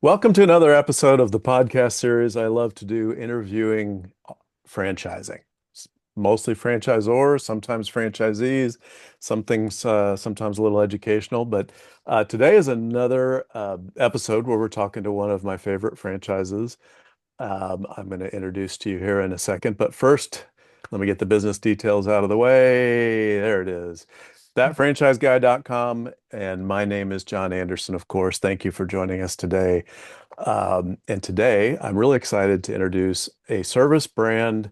Welcome to another episode of the podcast series. I love to do interviewing franchising, mostly franchisors, sometimes franchisees, some things, sometimes a little educational. But today is another episode where we're talking to one of my favorite franchises. I'm going to introduce to you here in a second. But first, let me get the business details out of the way. There it is. ThatFranchiseGuy.com. And my name is John Anderson, of course. Thank you for joining us today. And today, I'm really excited to introduce a service brand.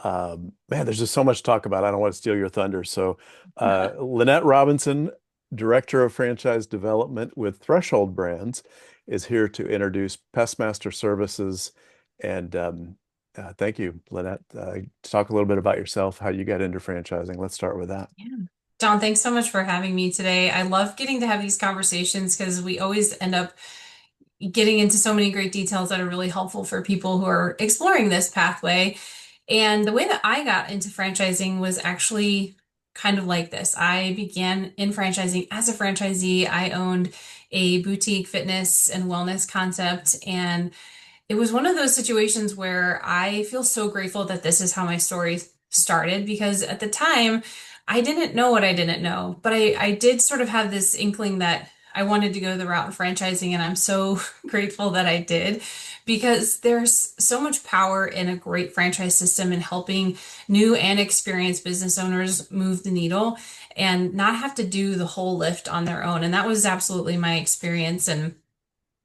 Man, there's just so much to talk about. I don't want to steal your thunder. So, Lynette Robinson, Director of Franchise Development with Threshold Brands, is here to introduce Pestmaster Services. And thank you, Lynette. Talk a little bit about yourself, how you got into franchising. Let's start with that. Yeah. John, thanks so much for having me today. I love getting to have these conversations because we always end up getting into so many great details that are really helpful for people who are exploring this pathway. And the way that I got into franchising was actually kind of like this. I began in franchising as a franchisee. I owned a boutique fitness and wellness concept, and it was one of those situations where I feel so grateful that this is how my story started because at the time I didn't know what I didn't know, but I did sort of have this inkling that I wanted to go the route of franchising, and I'm so grateful that I did because there's so much power in a great franchise system in helping new and experienced business owners move the needle and not have to do the whole lift on their own. And that was absolutely my experience. And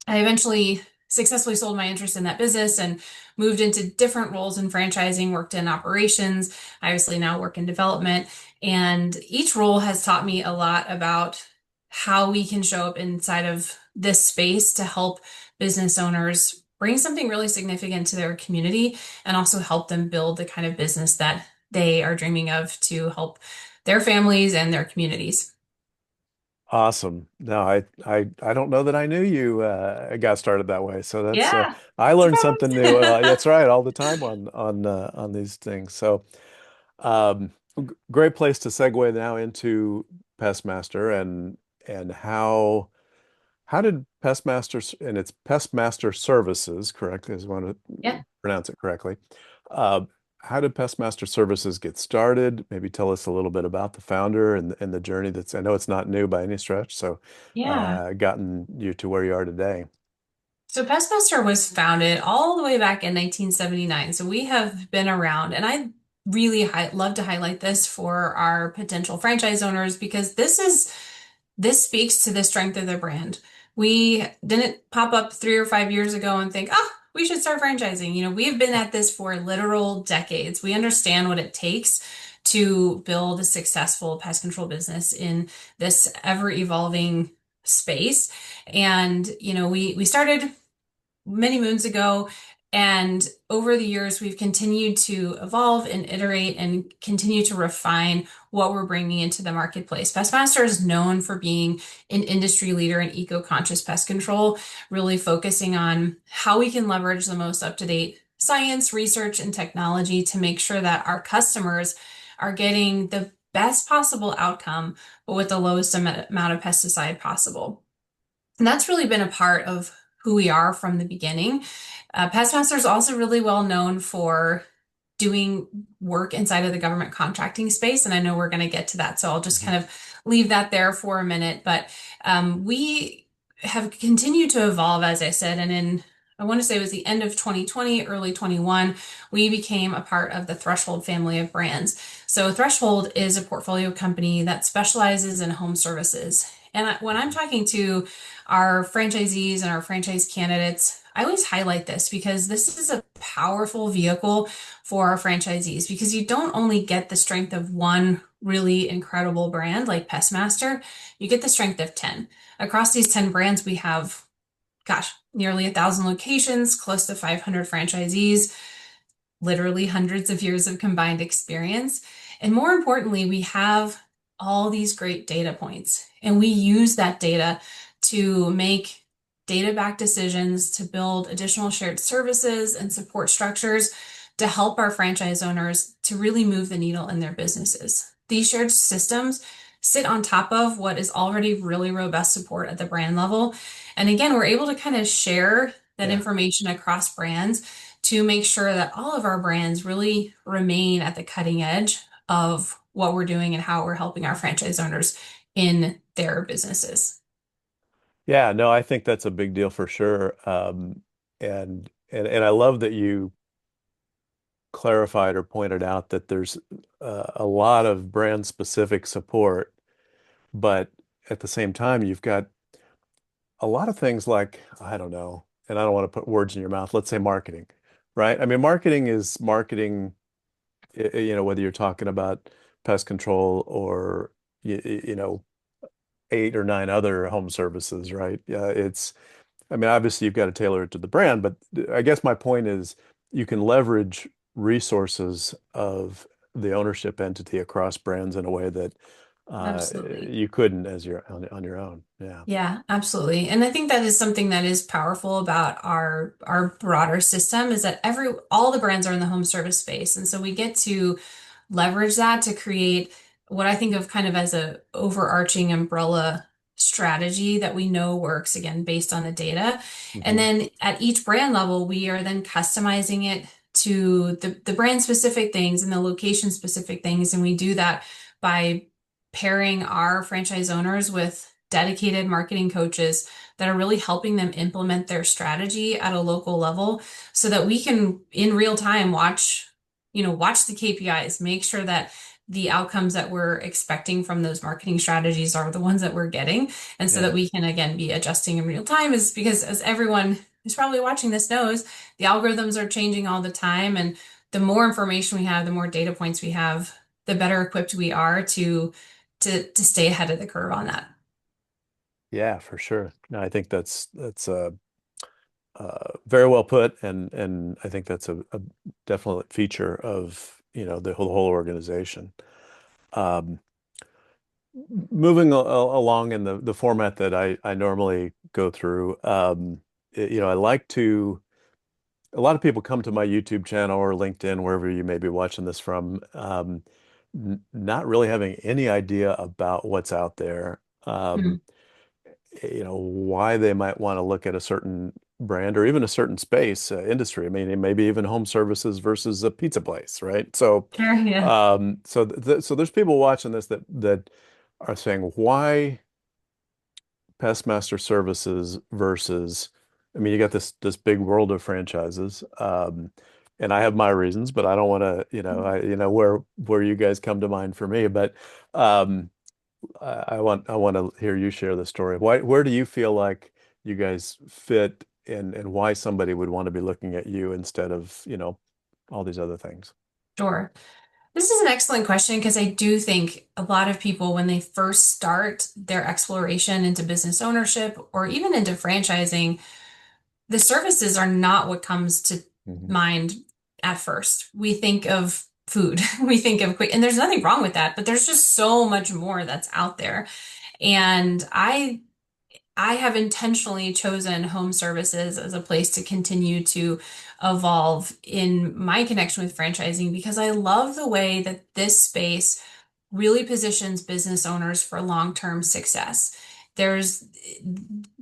I eventually successfully sold my interest in that business and moved into different roles in franchising, worked in operations. I obviously now work in development. And each role has taught me a lot about how we can show up inside of this space to help business owners bring something really significant to their community and also help them build the kind of business that they are dreaming of to help their families and their communities. Awesome. No, I don't know that I knew you got started that way. So that's Yeah. I learned something new. Surprise. That's right, all the time on these things. So great place to segue now into Pestmaster and how did Pestmaster and it's Pestmaster Services, correct? I just want to Yeah. pronounce it correctly. Uh, how did Pestmaster Services get started? Maybe tell us a little bit about the founder and the journey that's, I know it's not new by any stretch, so Yeah. gotten you to where you are today. So Pestmaster was founded all the way back in 1979. So we have been around, and I really love to highlight this for our potential franchise owners because this speaks to the strength of the brand. We didn't pop up 3 or 5 years ago and think, oh, we should start franchising. We've been at this for literal decades. We understand what it takes to build a successful pest control business in this ever evolving space. And, we started many moons ago. And over the years, we've continued to evolve and iterate and continue to refine what we're bringing into the marketplace. Pestmaster is known for being an industry leader in eco-conscious pest control, really focusing on how we can leverage the most up-to-date science, research, and technology to make sure that our customers are getting the best possible outcome, but with the lowest amount of pesticide possible. And that's really been a part of who we are from the beginning. Pestmaster is also really well known for doing work inside of the government contracting space. And I know we're going to get to that. So I'll just Mhm. kind of leave that there for a minute. But we have continued to evolve, as I said. And I want to say it was the end of 2020, early 21, we became a part of the Threshold family of brands. So Threshold is a portfolio company that specializes in home services. And when I'm talking to our franchisees and our franchise candidates, I always highlight this because this is a powerful vehicle for our franchisees because you don't only get the strength of one really incredible brand like Pestmaster, you get the strength of 10. Across these 10 brands, we have, gosh, nearly 1,000 locations, close to 500 franchisees, literally hundreds of years of combined experience. And more importantly, we have all these great data points, and we use that data to make data-backed decisions to build additional shared services and support structures to help our franchise owners to really move the needle in their businesses. These shared systems sit on top of what is already really robust support at the brand level. And again, we're able to kind of share that Yeah. information across brands to make sure that all of our brands really remain at the cutting edge of what we're doing and how we're helping our franchise owners in their businesses. Yeah, no, I think that's a big deal for sure. And I love that you clarified or pointed out that there's a lot of brand specific support, but at the same time, you've got a lot of things like, I don't know, and I don't want to put words in your mouth, let's say marketing, right? I mean, marketing is marketing, whether you're talking about pest control or, you know, eight or nine other home services, right? I mean, obviously you've got to tailor it to the brand, but I guess my point is you can leverage resources of the ownership entity across brands in a way that uh, Absolutely. you couldn't as on your own. Yeah. Yeah, absolutely. And I think that is something that is powerful about our broader system is that all the brands are in the home service space. And so we get to leverage that to create what I think of kind of as a overarching umbrella strategy that we know works again based on the data. And Hmm. then at each brand level, we are then customizing it to the brand specific things and the location specific things. And we do that by pairing our franchise owners with dedicated marketing coaches that are really helping them implement their strategy at a local level so that we can in real time watch the KPIs, make sure that the outcomes that we're expecting from those marketing strategies are the ones that we're getting. And so Yeah. that we can again be adjusting in real time is because as everyone who's probably watching this knows, the algorithms are changing all the time. And the more information we have, the more data points we have, the better equipped we are to stay ahead of the curve on that. Yeah, for sure. No, I think that's very well put, and I think that's a definite feature of the whole organization. Um, Moving along in the format that I normally go through, I like to. A lot of people come to my YouTube channel or LinkedIn, wherever you may be watching this from, n not really having any idea about what's out there. Mm, Why they might want to look at a certain brand or even a certain space, industry. I mean, maybe even home services versus a pizza place, right? So, sure, yeah, so there's people watching this that are saying, why Pestmaster Services versus, I mean, you got this big world of franchises, and I have my reasons, but I don't want to, where you guys come to mind for me, but um, I want to hear you share the story. Where do you feel like you guys fit and why somebody would want to be looking at you instead of, all these other things? sure. This is an excellent question because I do think a lot of people, when they first start their exploration into business ownership or even into franchising, the services are not what comes to Hmm. mind at first. We think of food, we think of quick, and there's nothing wrong with that, but there's just so much more that's out there. And I have intentionally chosen home services as a place to continue to evolve in my connection with franchising because I love the way that this space really positions business owners for long-term success. There's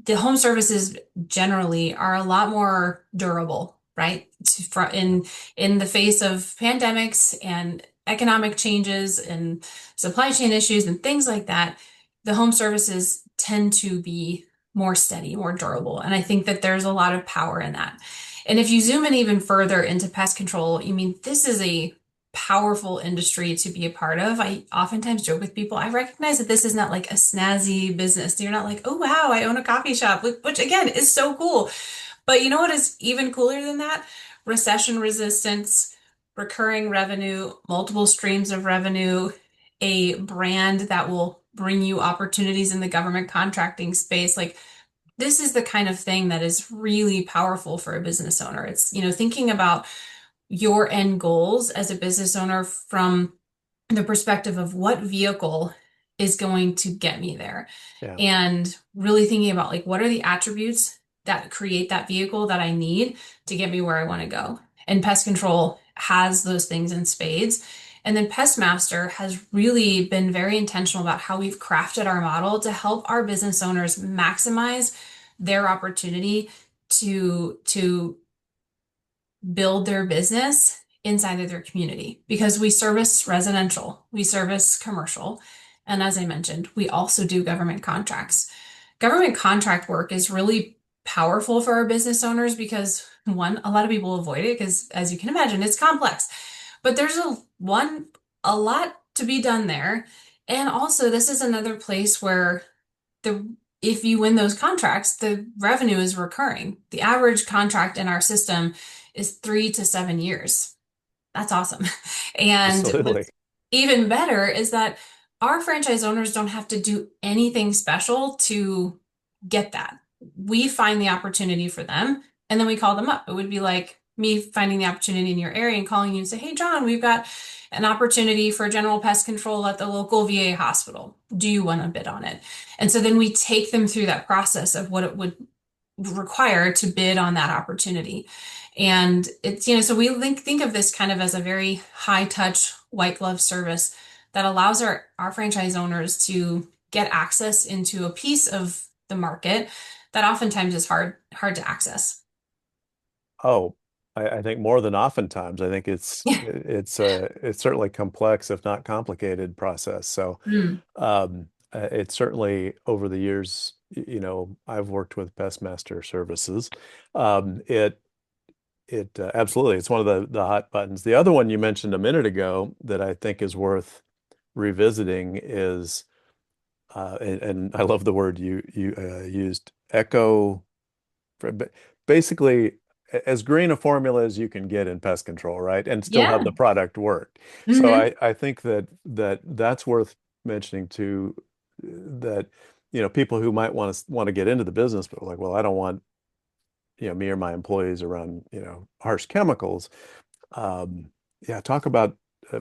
the home services generally are a lot more durable, right? Yeah. In the face of pandemics and economic changes and supply chain issues and things like that, the home services tend to be more steady, more durable. And I think that there's a lot of power in that. And if you zoom in even further into pest control, you mean this is a powerful industry to be a part of. I oftentimes joke with people, I recognize that this is not like a snazzy business. You're not like, oh, wow, I own a coffee shop, which again is so cool. But you know what is even cooler than that? Recession resistance, recurring revenue, multiple streams of revenue, a brand that will bring you opportunities in the government contracting space. Like this is the kind of thing that is really powerful for a business owner. It's, thinking about your end goals as a business owner from the perspective of what vehicle is going to get me there Yeah. and really thinking about like what are the attributes that create that vehicle that I need to get me where I want to go. And pest control has those things in spades. And then Pestmaster has really been very intentional about how we've crafted our model to help our business owners maximize their opportunity to build their business inside of their community because we service residential, we service commercial, and as I mentioned, we also do government contracts. Government contract work is really powerful for our business owners because one, a lot of people avoid it because as you can imagine, it's complex. But there's a lot to be done there. And also this is another place where the if you win those contracts, the revenue is recurring. The average contract in our system is 3 to 7 years. That's awesome. And Absolutely. what's even better is that our franchise owners don't have to do anything special to get that. We find the opportunity for them and then we call them up. It would be like me finding the opportunity in your area and calling you and say, "Hey, John, we've got an opportunity for general pest control at the local VA hospital. Do you want to bid on it?" And so then we take them through that process of what it would require to bid on that opportunity. And it's, so we think of this kind of as a very high touch, white glove service that allows our franchise owners to get access into a piece of the market that oftentimes is hard to access. Oh, I think more than oftentimes, I think it's certainly complex, if not complicated process. So Mm. it's certainly over the years, I've worked with Pestmaster Services. It absolutely, it's one of the hot buttons. The other one you mentioned a minute ago that I think is worth revisiting is, and I love the word you used, echo. Basically, as green a formula as you can get in pest control, right? And still have Yeah. the product work. So Hmm. I think that's worth mentioning too, that people who might want to get into the business, but like, well, I don't want me or my employees around harsh chemicals. Yeah, talk about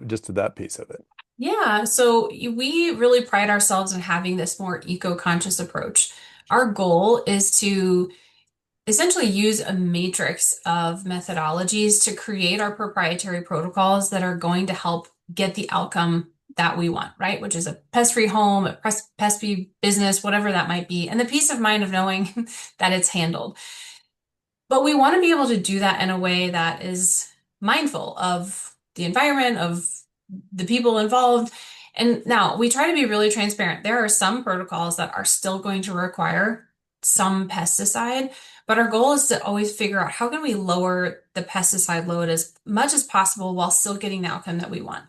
just that piece of it. Yeah, so we really pride ourselves in having this more eco-conscious approach. Our goal is to essentially use a matrix of methodologies to create our proprietary protocols that are going to help get the outcome that we want, right? Which is a pest-free home, a pest-free business, whatever that might be, and the peace of mind of knowing that it's handled. But we want to be able to do that in a way that is mindful of the environment, of the people involved. And now we try to be really transparent. There are some protocols that are still going to require some pesticide, but our goal is to always figure out how can we lower the pesticide load as much as possible while still getting the outcome that we want.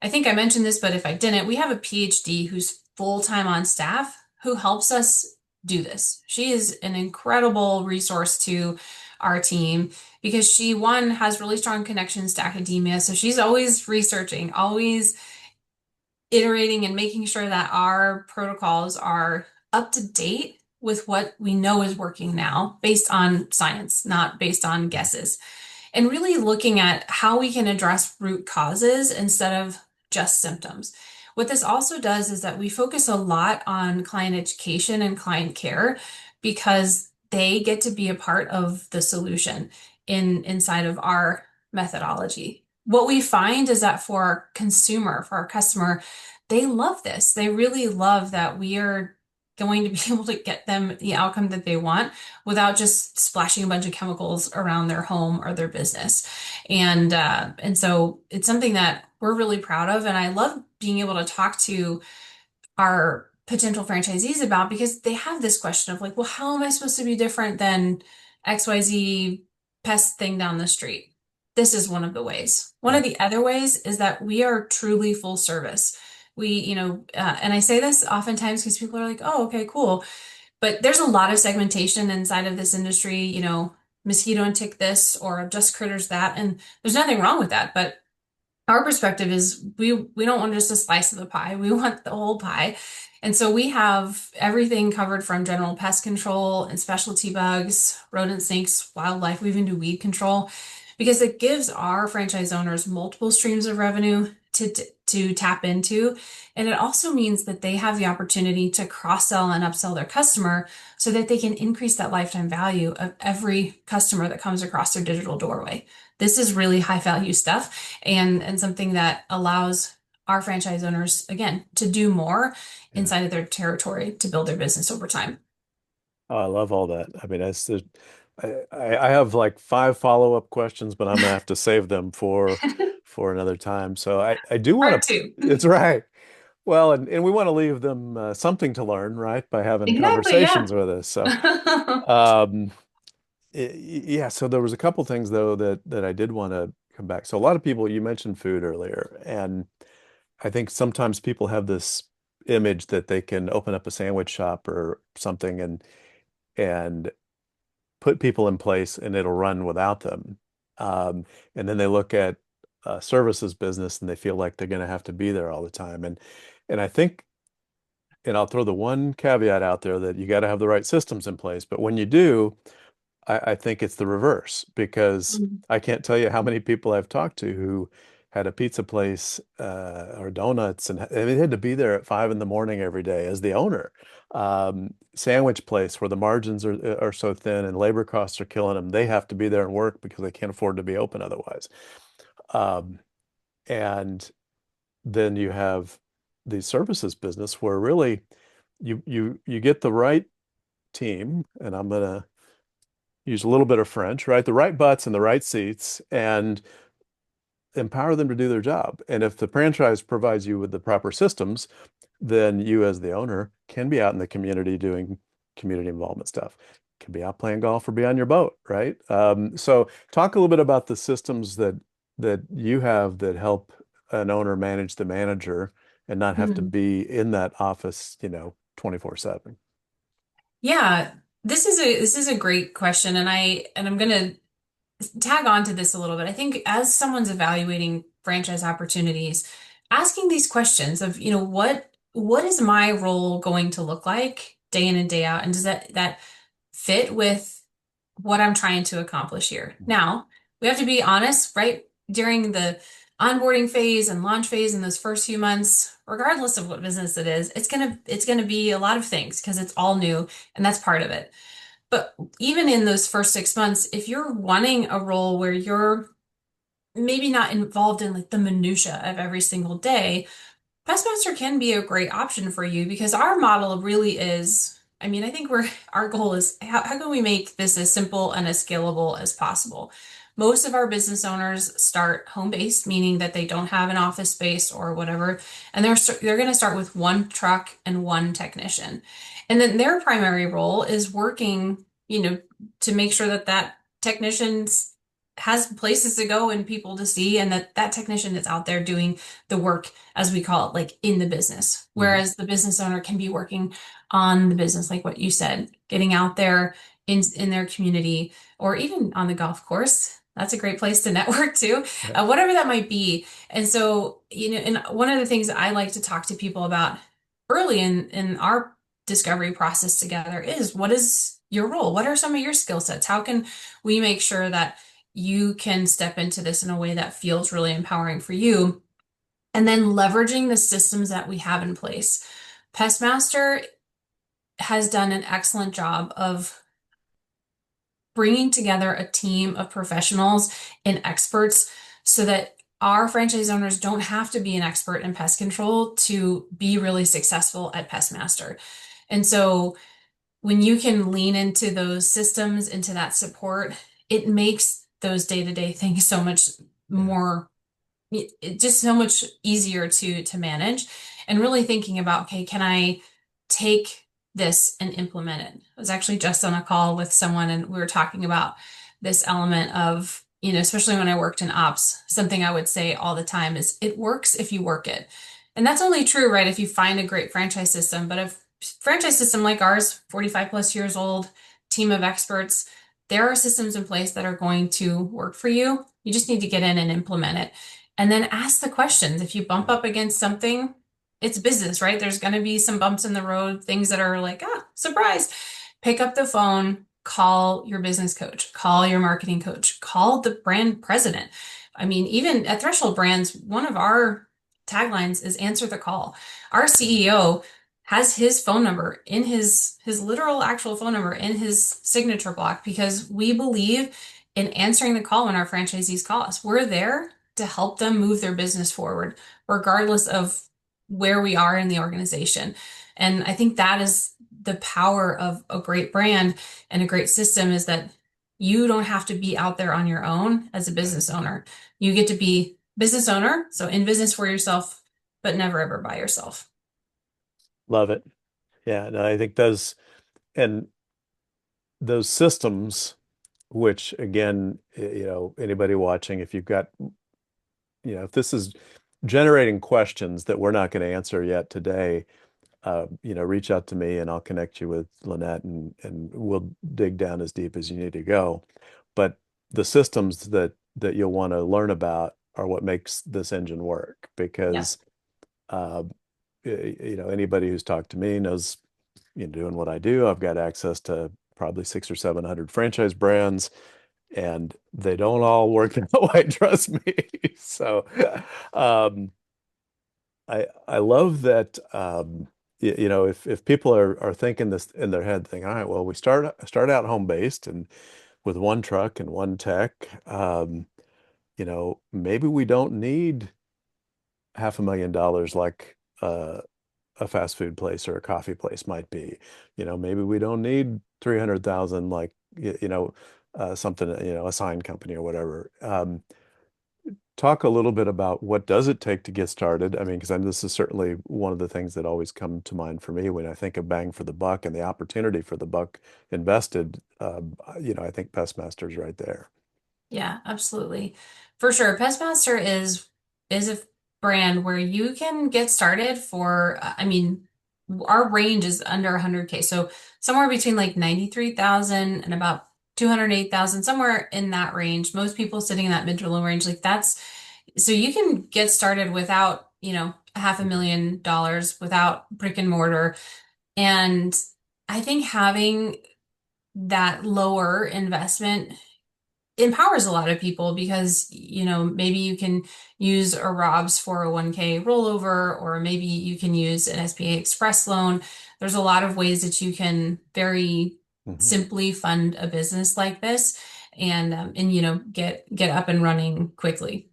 I think I mentioned this, but if I didn't, we have a PhD who's full-time on staff who helps us do this. She is an incredible resource to our team because she, one, has really strong connections to academia. So she's always researching, always iterating and making sure that our protocols are up to date with what we know is working now based on science, not based on guesses and really looking at how we can address root causes instead of just symptoms. What this also does is that we focus a lot on client education and client care because they get to be a part of the solution inside of our methodology. What we find is that for our consumer, for our customer, they love this. They really love that we are going to be able to get them the outcome that they want without just splashing a bunch of chemicals around their home or their business. And so it's something that we're really proud of. And I love being able to talk to our potential franchisees about because they have this question of like, well, how am I supposed to be different than XYZ pest thing down the street? This is one of the ways. One of Right. the other ways is that we are truly full service. And I say this oftentimes because people are like, oh, okay, cool. But there's a lot of segmentation inside of this industry, mosquito and tick this or just critters that. And there's nothing wrong with that. But our perspective is we don't want just a slice of the pie. We want the whole pie. And so we have everything covered from general pest control and specialty bugs, rodent snakes, wildlife. We even do weed control because it gives our franchise owners multiple streams of revenue to tap into. And it also means that they have the opportunity to cross-sell and upsell their customer so that they can increase that lifetime value of every customer that comes across their digital doorway. this is really high value stuff and something that allows our franchise owners, again, to do more Yeah. inside of their territory to build their business over time. Oh, I love all that. I mean, I have like five follow-up questions, but I'm gonna have to save them for another time. So I do want Part to. two. It's right. Well, and we want to leave them something to learn, right, by having Exactly, yeah. conversations with us. So, um, yeah. So there was a couple things though that I did want to come back. So a lot of people, you mentioned food earlier, and I think sometimes people have this image that they can open up a sandwich shop or something and put people in place and it'll run without them. Um, and then they look at a services business and they feel like they're going to have to be there all the time. And I think, and I'll throw the one caveat out there that you got to have the right systems in place. But when you do, I think it's the reverse because Mhm. I can't tell you how many people I've talked to who had a pizza place or donuts, and they had to be there at 5 in the morning every day as the owner. Sandwich place where the margins are so thin and labor costs are killing them. They have to be there and work because they can't afford to be open otherwise. Um, and then you have the services business where really you get the right team, and I'm gonna use a little bit of French, right? The right butts in the right seats and empower them to do their job. And if the franchise provides you with the proper systems, then you as the owner can be out in the community doing community involvement stuff. Can be out playing golf or be on your boat, right? So talk a little bit about the systems that you have that help an owner manage the manager and not have to Mhm. be in that office, 24/7. Yeah, this is a great question, and I'm gonna tag on to this a little bit. I think as someone's evaluating franchise opportunities, asking these questions of, what is my role going to look like day in and day out, and does that fit with what I'm trying to accomplish here? Now, we have to be honest, right? During the onboarding phase and launch phase in those first few months, regardless of what business it is, it's gonna be a lot of things because it's all new, and that's part of it. But even in those first 6 months, if you're wanting a role where you're maybe not involved in like the minutia of every single day, Pestmaster can be a great option for you because our model really is, I mean, I think our goal is how can we make this as simple and as scalable as possible? Most of our business owners start home-based, meaning that they don't have an office space or whatever, and they're going to start with one truck and one technician. And then their primary role is working, to make sure that that technician has places to go and people to see, and that that technician is out there doing the work, as we call it, like in the business. Mhm. Whereas the business owner can be working on the business, like what you said, getting out there in their community or even on the golf course. That's a great place to network too, Yeah. whatever that might be. And so, and one of the things that I like to talk to people about early in our discovery process together is, what is your role? What are some of your skill sets? How can we make sure that you can step into this in a way that feels really empowering for you? And then leveraging the systems that we have in place. Pestmaster has done an excellent job of bringing together a team of professionals and experts so that our franchise owners don't have to be an expert in pest control to be really successful at Pestmaster. And so when you can lean into those systems, into that support, it makes those day-to-day things so much Yeah. more, just so much easier to manage, and really thinking about, okay, can I take this and implement it? I was actually just on a call with someone and we were talking about this element of, especially when I worked in ops, something I would say all the time is, it works if you work it. And that's only true, right, if you find a great franchise system. But if franchise system like ours, 45 plus years old, team of experts, there are systems in place that are going to work for you. You just need to get in and implement it. And then ask the questions. If you bump Yeah. up against something, it's business, right? There's going to be some bumps in the road, things that are like, surprise. Pick up the phone, call your business coach, call your marketing coach, call the brand president. I mean, even at Threshold Brands, one of our taglines is answer the call. Our CEO has his phone number in his literal actual phone number in his signature block because we believe in answering the call when our franchisees call us. We're there to help them move their business forward, regardless of where we are in the organization. And I think that is the power of a great brand and a great system is that you don't have to be out there on your own as a Right. business owner. You get to be business owner, so in business for yourself, but never ever by yourself. Love it. Yeah, no, I think and those systems, which again, anybody watching, if you've got, if this is generating questions that we're not going to answer yet today, reach out to me and I'll connect you with Lynette and we'll dig down as deep as you need to go. But the systems that you'll want to learn about are what makes this engine work Yeah. because uh, anybody who's talked to me knows, doing what I do, I've got access to probably 600 or 700 franchise brands, and they don't all work that way, trust me. So, um, I love that. If people are thinking this in their head, think, all right, well, we start out home based and with one truck and one tech. Maybe we don't need $500,000 like a fast food place or a coffee place might be. Maybe we don't need 300,000 like something, a sign company or whatever. Talk a little bit about what does it take to get started. I mean, because this is certainly one of the things that always come to mind for me when I think of bang for the buck and the opportunity for the buck invested. I think Pestmaster's right there. Yeah, absolutely. For sure. Pestmaster is a brand where you can get started for I mean, our range is under 100K. So somewhere between like 93,000 and about 208,000, somewhere in that range. Most people sitting in that mid to low range, like that's so you can get started without, half a Mhm. million dollars without brick and mortar. And I think having that lower investment empowers a lot of people because, maybe you can use a Rob's 401k rollover, or maybe you can use an SBA Express loan. There's a lot of ways that you can very Mhm. simply fund a business like this and get up and running quickly.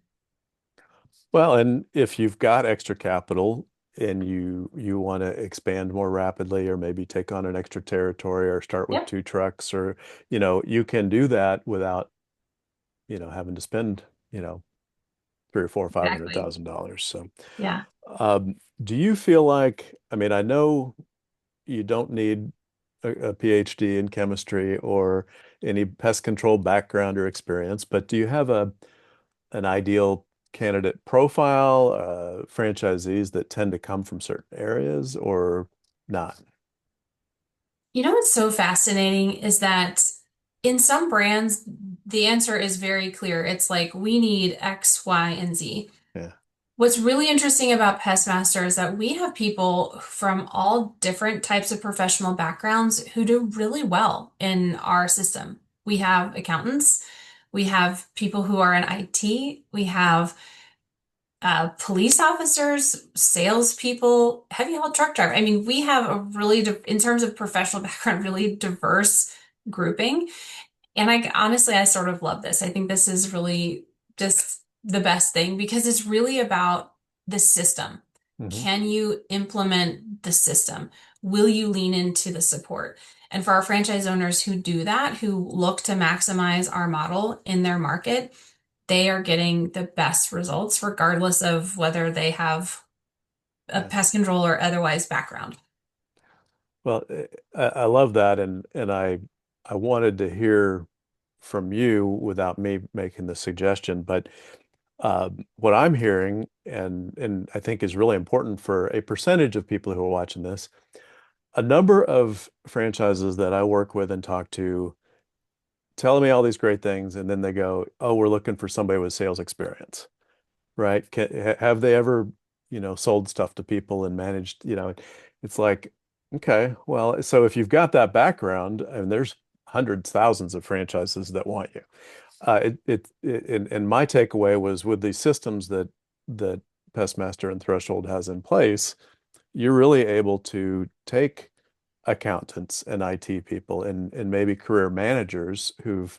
Well, and if you've got extra capital and you want to expand more rapidly or maybe take on an extra territory or start with Yep, two trucks or, you can do that without, having to spend, three or four or five hundred exactly. thousand dollars. So, Yeah. do you feel like, I mean, I know you don't need a PhD in chemistry or any pest control background or experience, but do you have an ideal candidate profile, franchisees that tend to come from certain areas or not? You know what's so fascinating is that in some brands, the answer is very clear. It's like we need X, Y, and Z. Yeah. What's really interesting about Pestmaster is that we have people from all different types of professional backgrounds who do really well in our system. We have accountants, we have people who are in IT, we have police officers, salespeople, heavy haul truck driver. I mean, we have a really, in terms of professional background, really diverse grouping. And honestly, I sort of love this. I think this is really just the best thing because it's really about the system. Hmm. Can you implement the system? Will you lean into the support? And for our franchise owners who do that, who look to maximize our model in their market, they are getting the best results, regardless of whether they have a Yeah. pest control or otherwise background. Well, I love that, and I wanted to hear from you without me making the suggestion, but what I'm hearing, and I think is really important for a percentage of people who are watching this, a number of franchises that I work with and talk to telling me all these great things, and then they go, "Oh, we're looking for somebody with sales experience." Right? Have they ever, sold stuff to people and managed, it's like, okay, well, so if you've got that background, and there's hundreds, thousands of franchises that want you. And my takeaway was with the systems that Pestmaster and Threshold has in place, you're really able to take accountants and IT people and maybe career managers who've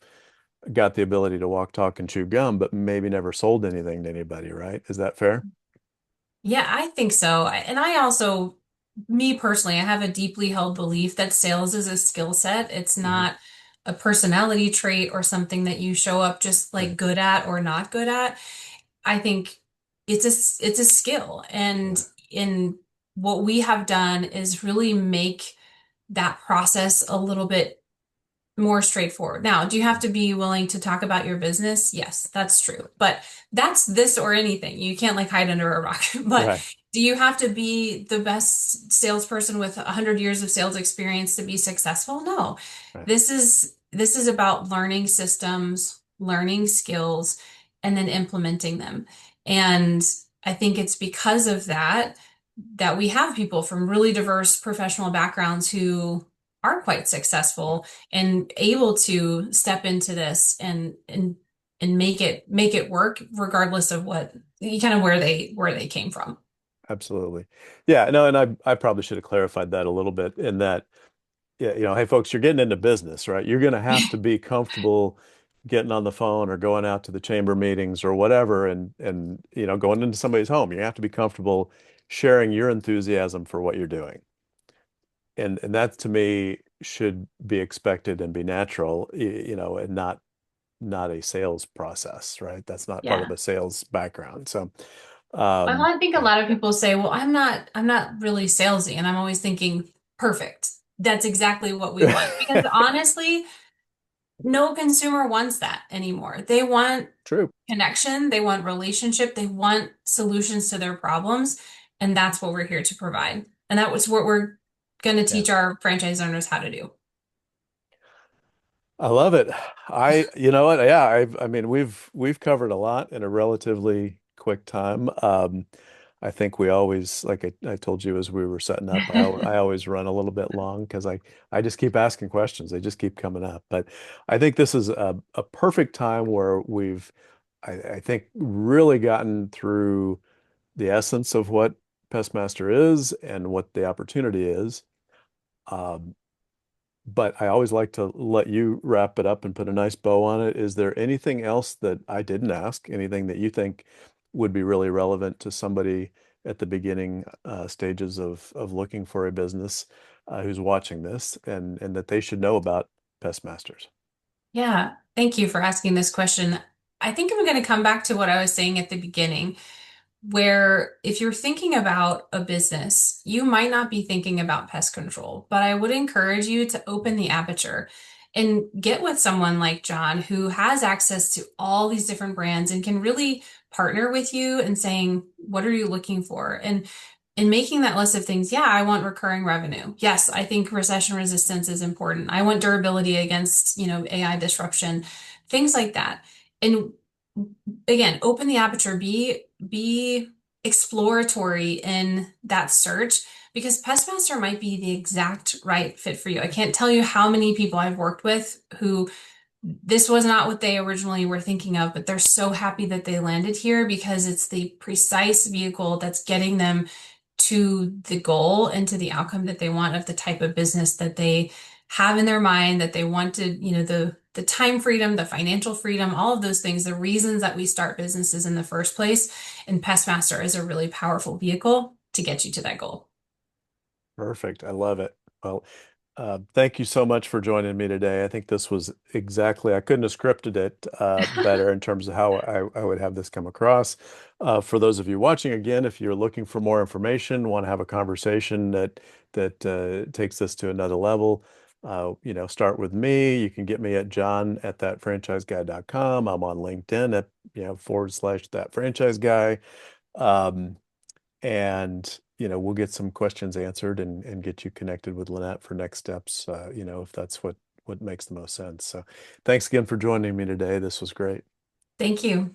got the ability to walk, talk, and chew gum, but maybe never sold anything to anybody, right? Is that fair? Yeah, I think so. And I also, me personally, I have a deeply held belief that sales is a skill set. It's Hmm. not a personality trait or something that you show up just like Right. good at or not good at. I think it's a skill. Yeah. And in what we have done is really make that process a little bit more straightforward. Now, do you have to be willing to talk about your business? Yes, that's true. But that's this or anything. You can't like hide under a rock. But Right. do you have to be the best salesperson with 100 years of sales experience to be successful? No. Right. This is about learning systems, learning skills, and then implementing them. And I think it's because of that that we have people from really diverse professional backgrounds who are quite successful and able to step into this and make it work regardless of what kind of where they came from. Absolutely. Yeah, no, and I probably should have clarified that a little bit in that, yeah, hey folks, you're getting into business, right? You're going to have to be comfortable getting on the phone or going out to the chamber meetings or whatever and going into somebody's home. You have to be comfortable sharing your enthusiasm for what you're doing. And that to me should be expected and be natural, and not a sales process, right? That's not part of Yeah. a sales background. So, Well, um, I think a yeah, lot of people say, well, I'm not really salesy. And I'm always thinking, perfect. That's exactly what we want. Because honestly, no consumer wants that anymore. They want true. connection, they want relationship, they want solutions to their problems, and that's what we're here to provide. And that was what we're going to Yeah. teach our franchise owners how to do. I love it. You know what? Yeah, I mean, we've covered a lot in a relatively quick time. I think we always, like I told you as we were setting up, I always run a little bit long because I just keep asking questions. They just keep coming up. But I think this is a perfect time where I think, really gotten through the essence of what Pestmaster is and what the opportunity is. Um, but I always like to let you wrap it up and put a nice bow on it. Is there anything else that I didn't ask? Anything that you think would be really relevant to somebody at the beginning stages of looking for a business who's watching this and that they should know about Pest Masters? Yeah, thank you for asking this question. I think I'm going to come back to what I was saying at the beginning, where if you're thinking about a business, you might not be thinking about pest control, but I would encourage you to open the aperture and get with someone like John who has access to all these different brands and can really partner with you and saying, what are you looking for? And in making that list of things, yeah, I want recurring revenue. Yes, I think recession resistance is important. I want durability against, AI disruption, things like that. And again, open the aperture, be exploratory in that search because Pestmaster might be the exact right fit for you. I can't tell you how many people I've worked with who this was not what they originally were thinking of, but they're so happy that they landed here because it's the precise vehicle that's getting them to the goal and to the outcome that they want of the type of business that they have in their mind that they want to, the time freedom, the financial freedom, all of those things, the reasons that we start businesses in the first place. And Pestmaster is a really powerful vehicle to get you to that goal. Perfect. I love it. Well, thank you so much for joining me today. I think this was exactly, I couldn't have scripted it better in terms of how I would have this come across. For those of you watching, again, if you're looking for more information, want to have a conversation that takes this to another level, start with me. You can get me at John at thatfranchiseguy.com. I'm on LinkedIn at, / that franchise guy. Um, and we'll get some questions answered and get you connected with Lynette for next steps, if that's what makes the most sense. So thanks again for joining me today. This was great. Thank you.